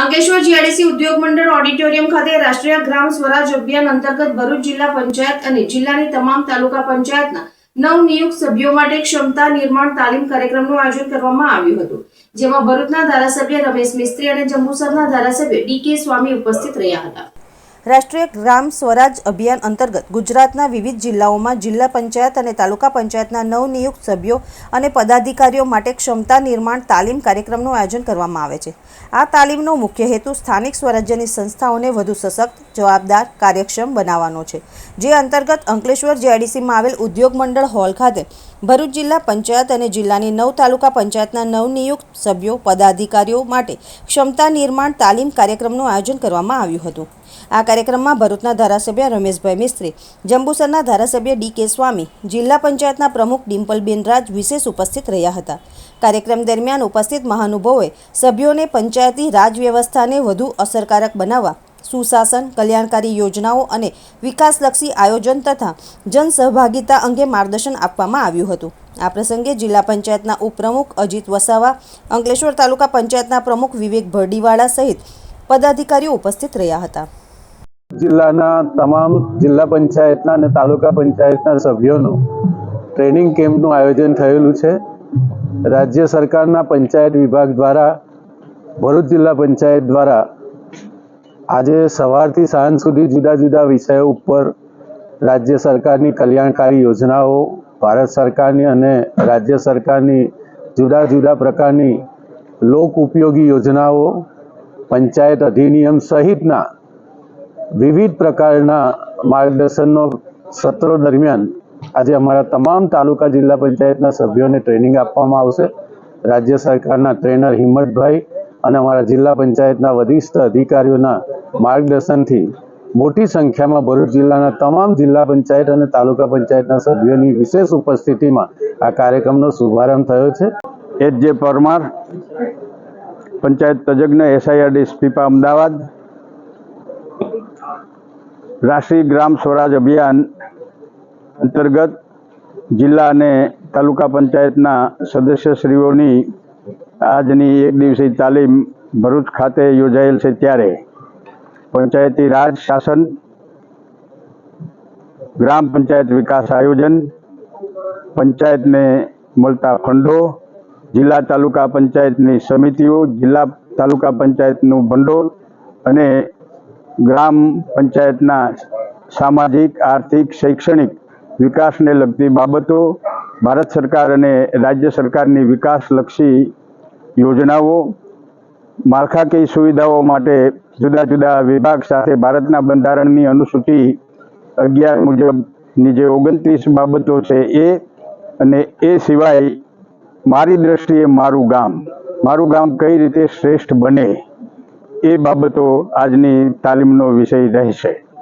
Ankleshwar GIDC ઉદ્યોગ મંડળ auditorium ખાતે રાષ્ટ્રીય ગ્રામ સ્વરાજ અભિયાન અંતર્ગત ભરૂચ જિલ્લા પંચાયત અને જિલ્લાની તમામ તાલુકા પંચાયતના નવનિયુક્ત સભ્યો માટે ક્ષમતા નિર્માણ તાલીમ કાર્યક્રમનું આયોજન કરવામાં આવ્યું હતું, જેમાં ભરૂચના ધારાસભ્ય રમેશ મિસ્ત્રી અને જંબુસરના ધારાસભ્ય ડી.કે. સ્વામી ઉપસ્થિત રહ્યા હતા। રાષ્ટ્રીય ગ્રામ સ્વરાજ અભિયાન અંતર્ગત ગુજરાતના વિવિધ જિલ્લાઓમાં જિલ્લા પંચાયત અને તાલુકા પંચાયતના નવનિયુક્ત સભ્યો અને પદાધિકારીઓ માટે ક્ષમતા નિર્માણ તાલીમ કાર્યક્રમનું આયોજન કરવામાં આવે છે। આ તાલીમનો મુખ્ય હેતુ સ્થાનિક સ્વરાજ્યની સંસ્થાઓને વધુ સશક્ત, જવાબદાર, કાર્યક્ષમ બનાવવાનો છે, જે અંતર્ગત અંકલેશ્વર જીઆઈડીસીમાં આવેલ ઉદ્યોગ મંડળ હોલ ખાતે ભરૂચ જિલ્લા પંચાયત અને જિલ્લાની 9 તાલુકા પંચાયતના નવનિયુક્ત સભ્યો પદાધિકારીઓ માટે ક્ષમતા નિર્માણ તાલીમ કાર્યક્રમનું આયોજન કરવામાં આવ્યું હતું। આ કાર્યક્રમમાં ભરૂચના ધારાસભ્ય રમેશભાઈ મિસ્ત્રી, જંબુસરના ધારાસભ્ય ડી.કે. સ્વામી, જિલ્લા પંચાયતના પ્રમુખ ડિમ્પલબેન રાજ વિશેષ ઉપસ્થિત રહ્યા હતા। કાર્યક્રમ દરમિયાન ઉપસ્થિત મહાનુભાવોએ સભ્યોને પંચાયતી રાજ વ્યવસ્થાને વધુ અસરકારક બનાવવા સુશાસન, કલ્યાણકારી યોજનાઓ અને વિકાસલક્ષી આયોજન તથા જનસહભાગિતા અંગે માર્ગદર્શન આપવામાં આવ્યું હતું। આ પ્રસંગે જિલ્લા પંચાયતના ઉપપ્રમુખ અજીત વસાવા, અંકલેશ્વર તાલુકા પંચાયતના પ્રમુખ વિવેક ભરડીવાળા સહિત પદાધિકારીઓ ઉપસ્થિત રહ્યા હતા। જિલ્લાના તમામ જિલ્લા પંચાયતના અને તાલુકા પંચાયતના સભ્યોનું ટ્રેનિંગ કેમ્પનું આયોજન થયેલું છે। રાજ્ય સરકારના પંચાયત વિભાગ દ્વારા ભરૂચ જિલ્લા પંચાયત દ્વારા આજે સવારથી સાંજ સુધી જુદા જુદા વિષયો ઉપર રાજ્ય સરકારની કલ્યાણકારી યોજનાઓ, ભારત સરકારની અને રાજ્ય સરકારની જુદા જુદા પ્રકારની લોક ઉપયોગી યોજનાઓ, પંચાયત અધિનિયમ સહિતના વિવિધ પ્રકારના માર્ગદર્શનનો સત્રો દરમિયાન આજે અમારા તમામ તાલુકા જિલ્લા પંચાયતના સભ્યોને ટ્રેનિંગ આપવામાં આવશે। રાજ્ય સરકારના ટ્રેનર હિંમતભાઈ અને અમારા જિલ્લા પંચાયતના વરિષ્ઠ અધિકારીઓના માર્ગદર્શનથી મોટી સંખ્યામાં ભરૂચ જિલ્લાના તમામ જિલ્લા પંચાયત અને તાલુકા પંચાયતના સભ્યોની વિશેષ ઉપસ્થિતિમાં આ કાર્યક્રમનો શુભારંભ થયો છે। એચ.જે. પરમાર, પંચાયત તજજ્ઞ, SIRD સ્પીપા, અમદાવાદ। રાષ્ટ્રીય ગ્રામ સ્વરાજ અભિયાન અંતર્ગત જિલ્લા અને તાલુકા પંચાયતના સદસ્યશ્રીઓની આજની એક દિવસીય તાલીમ ભરૂચ ખાતે યોજાયેલ છે, ત્યારે પંચાયતી રાજ શાસન, ગ્રામ પંચાયત વિકાસ આયોજન, પંચાયતને મળતા ફંડો, જિલ્લા તાલુકા પંચાયતની સમિતિઓ, જિલ્લા તાલુકા પંચાયતનું ભંડોળ અને ગ્રામ પંચાયતના સામાજિક, આર્થિક, શૈક્ષણિક વિકાસને લગતી બાબતો, ભારત સરકાર અને રાજ્ય સરકારની વિકાસલક્ષી યોજનાઓ, માળખાકીય સુવિધાઓ માટે જુદા જુદા વિભાગ સાથે ભારતના બંધારણની અનુસૂચિ 11 મુજબની જે 29 બાબતો છે એ, અને એ સિવાય મારી દ્રષ્ટિએ મારું ગામ કઈ રીતે શ્રેષ્ઠ બને એ બાબતો આજની તાલીમનો વિષય રહેશે।